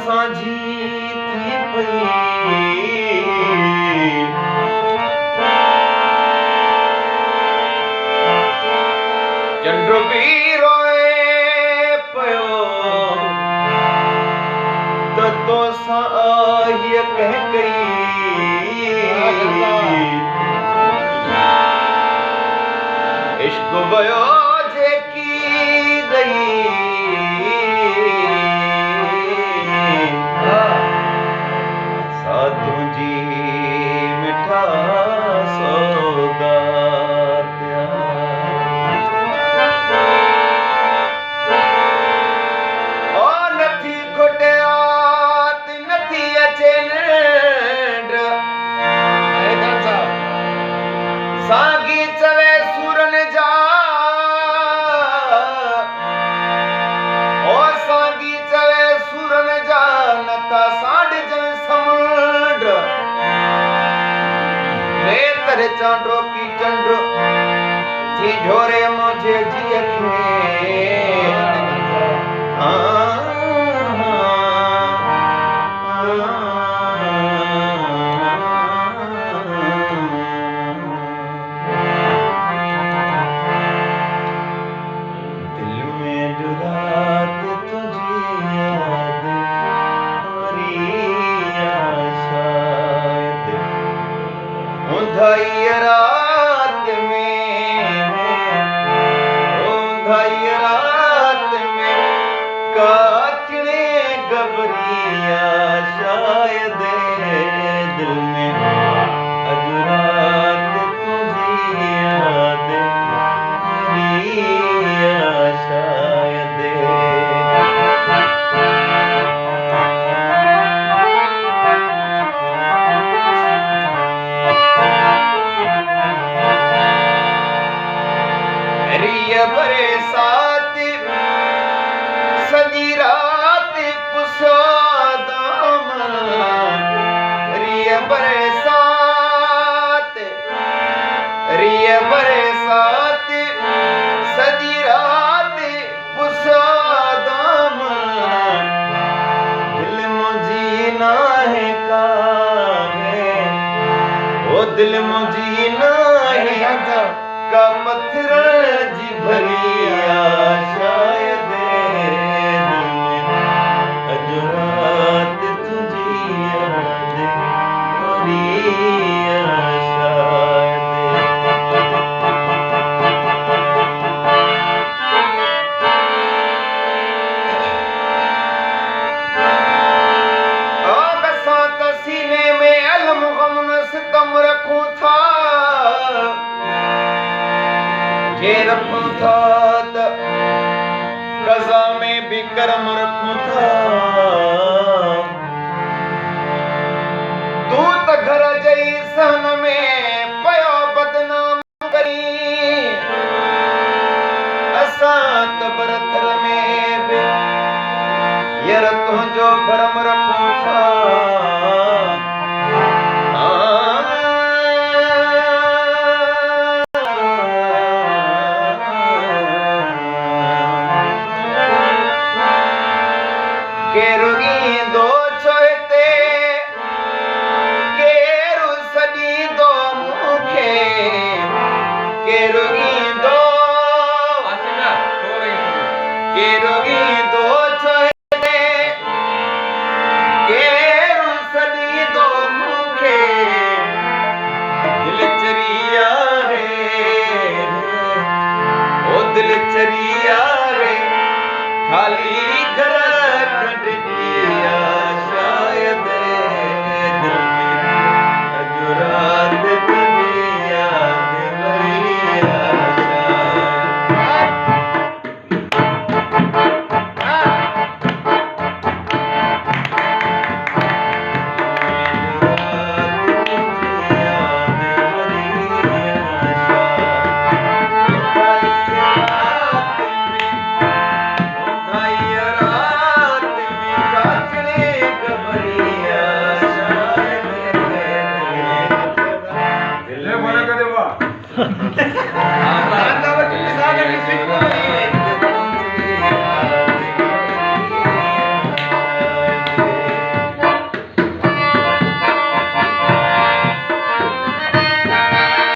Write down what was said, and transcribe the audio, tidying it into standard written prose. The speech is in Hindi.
सांझी थी पई चंड भी रोए पयो तो साहिय कह गई इश्क भयो जेकी दई साधु जी मिठा सौगात और नथी खुटियात नथी अचे निंड सागी चवे सूरन जा ओ सागी चवे सूरन जा नथा साढ़ जन समुंड वे तर चांड्रो की चंड्रो थी झोरे मुझे जी खे रात में काचने गबरिया शायद दिल में अजरात तुझी याद रिया शायद रिया बरे साथ सजी रात पुसादाम रिया बरे साथ सजी रात पुसादाम दिल मुझी ना है का है ओ दिल मुझी ना है का पत्थर जी भरिया शायद दिल में अजरात तुझी याद भरिया शायद बसात सीने में अलम गम न सितम रखूं था ये रखूं था कज़ा में भी करम रखूं था तू त घर जई सन में पयो बदनाम करी असां त बरथर में भी यर तुंहिंजो भरम रखूं था के रुगी दो